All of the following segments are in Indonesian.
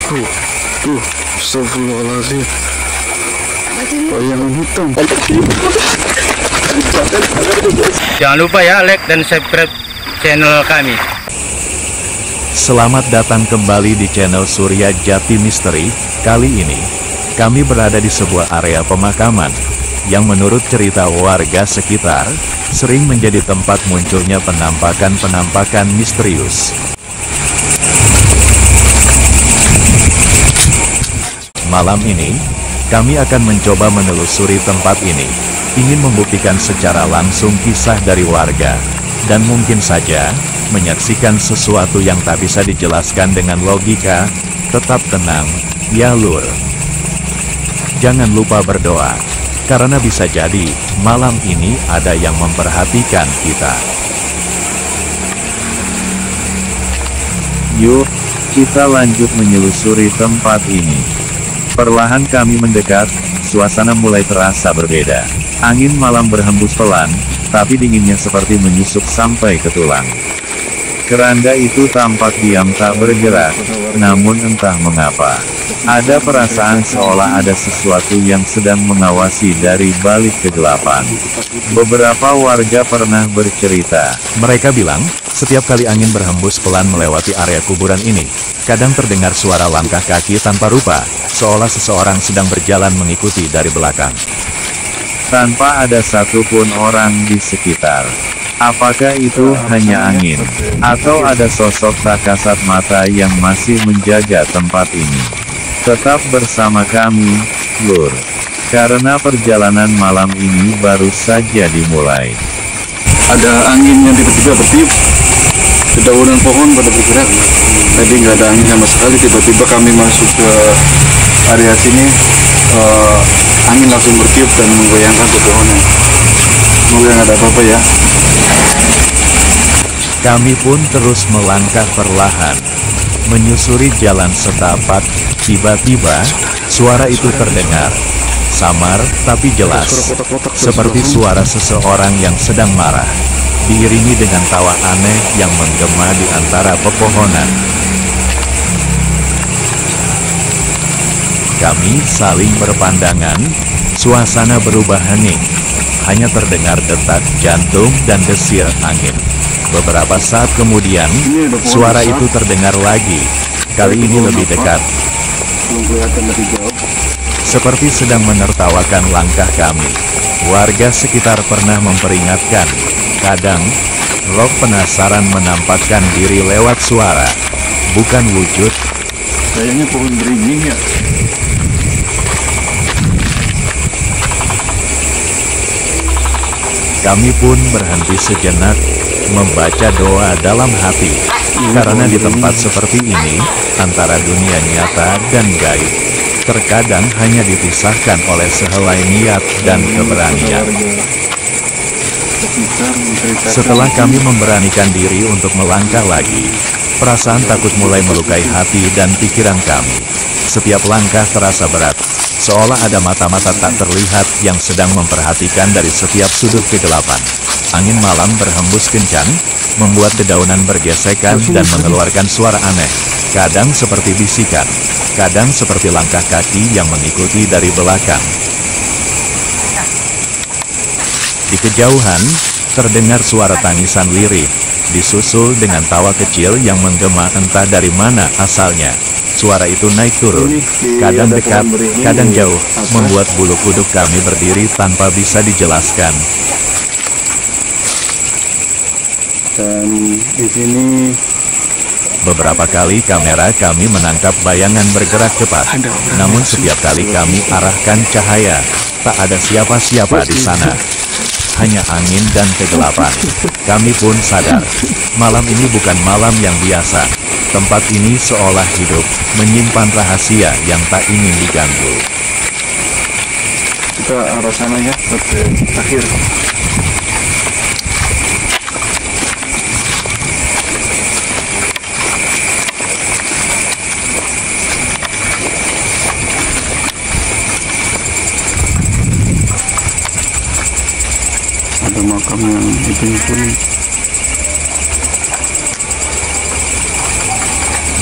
Tuh, astagfirullahaladzim. Bayangan hitam. Jangan lupa ya, like dan subscribe channel kami. Selamat datang kembali di channel Surya Jati Misteri. Kali ini, kami berada di sebuah area pemakaman, yang menurut cerita warga sekitar, sering menjadi tempat munculnya penampakan-penampakan misterius. Malam ini, kami akan mencoba menelusuri tempat ini, ingin membuktikan secara langsung kisah dari warga, dan mungkin saja, menyaksikan sesuatu yang tak bisa dijelaskan dengan logika. Tetap tenang, ya lur. Jangan lupa berdoa, karena bisa jadi, malam ini ada yang memperhatikan kita. Yuk, kita lanjut menyelusuri tempat ini. Perlahan kami mendekat, suasana mulai terasa berbeda. Angin malam berhembus pelan, tapi dinginnya seperti menyusup sampai ke tulang. Keranda itu tampak diam tak bergerak, namun entah mengapa, ada perasaan seolah ada sesuatu yang sedang mengawasi dari balik kegelapan. Beberapa warga pernah bercerita. Mereka bilang, setiap kali angin berhembus pelan melewati area kuburan ini, kadang terdengar suara langkah kaki tanpa rupa, seolah seseorang sedang berjalan mengikuti dari belakang. Tanpa ada satupun orang di sekitar. Apakah itu hanya angin? Atau ada sosok tak kasat mata yang masih menjaga tempat ini? Tetap bersama kami, lur. Karena perjalanan malam ini baru saja dimulai. Ada angin yang tiba-tiba bertiup. Dedaunan pohon pada bergerak. Tadi nggak ada angin sama sekali, tiba-tiba kami masuk ke area sini, angin langsung bertiup dan menggoyangkan pepohonan. Semoga nggak ada apa-apa ya. Kami pun terus melangkah perlahan, menyusuri jalan setapak. Tiba-tiba, suara itu terdengar, samar tapi jelas, seperti suara seseorang yang sedang marah, diiringi dengan tawa aneh yang menggema di antara pepohonan. Kami saling berpandangan, suasana berubah hening, hanya terdengar detak jantung dan desir angin. Beberapa saat kemudian, suara itu terdengar lagi, kali ini lebih dekat. Seperti sedang menertawakan langkah kami. Warga sekitar pernah memperingatkan, kadang, roh penasaran menampakkan diri lewat suara, bukan wujud. Kayaknya pohon beringin ya. Kami pun berhenti sejenak, membaca doa dalam hati, karena di tempat seperti ini, antara dunia nyata dan gaib, terkadang hanya dipisahkan oleh sehelai niat dan keberanian. Setelah kami memberanikan diri untuk melangkah lagi, perasaan takut mulai melukai hati dan pikiran kami. Setiap langkah terasa berat, seolah ada mata-mata tak terlihat yang sedang memperhatikan dari setiap sudut kegelapan. Angin malam berhembus kencang, membuat dedaunan bergesekan dan mengeluarkan suara aneh. Kadang seperti bisikan, kadang seperti langkah kaki yang mengikuti dari belakang. Di kejauhan, terdengar suara tangisan lirih, disusul dengan tawa kecil yang menggema entah dari mana asalnya. Suara itu naik turun, kadang dekat, kadang jauh, membuat bulu kuduk kami berdiri tanpa bisa dijelaskan. Dan di sini beberapa kali kamera kami menangkap bayangan bergerak cepat, namun setiap kali kami arahkan cahaya, tak ada siapa-siapa di sana. Hanya angin dan kegelapan. Kami pun sadar, malam ini bukan malam yang biasa. Tempat ini seolah hidup, menyimpan rahasia yang tak ingin diganggu. kita arah sana ya, ke akhir. Ada makam yang itu pun.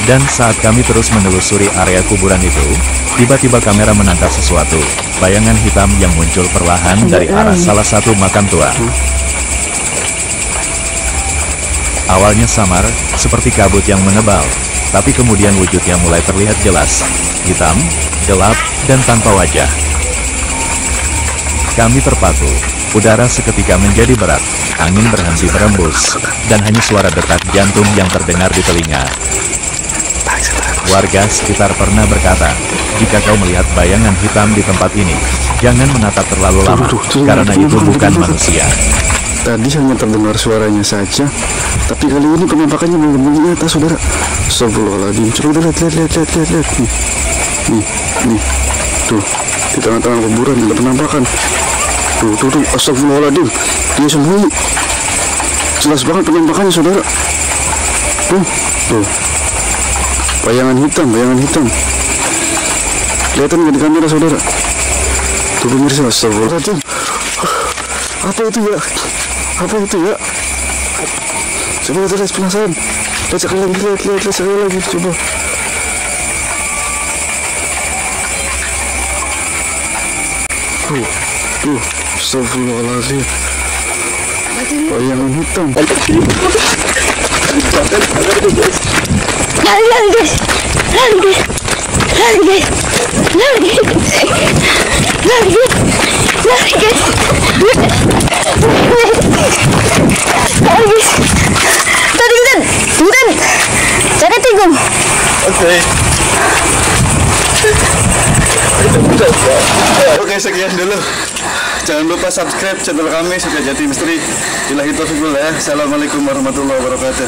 Dan saat kami terus menelusuri area kuburan itu, tiba-tiba kamera menangkap sesuatu, bayangan hitam yang muncul perlahan dari arah salah satu makam tua. Awalnya samar, seperti kabut yang menebal, tapi kemudian wujudnya mulai terlihat jelas, hitam, gelap, dan tanpa wajah. Kami terpaku, udara seketika menjadi berat, angin berhenti berembus, dan hanya suara detak jantung yang terdengar di telinga. Warga sekitar pernah berkata, jika kau melihat bayangan hitam di tempat ini, jangan menatap terlalu lama, karena itu bukan manusia. Tadi hanya terdengar suaranya saja, tapi kali ini penampakannya benar-benar nyata, saudara. Astagfirullahaladzim. Coba lihat. Nih. Tuh, di tengah-tengah kuburan ada penampakan. Tuh. Astagfirullahaladzim. Dia sembunyi. Jelas banget penampakannya, saudara. Tuh. Bayangan hitam. Kelihatan nggak di kamera, saudara? Tuh pemirsa, astagfirullahaladzim. Apa itu ya? Coba lihat, penasaran. Lihat sekali lagi, coba. Tuh, astagfirullahaladzim. Bayangan hitam. Lari guys. Tadi hutan. Cari tinggung. Oke, sekian dulu. Jangan lupa subscribe channel kami Surya Jati Misteri. Billahi taufiq wal hidayah. Assalamualaikum warahmatullahi wabarakatuh.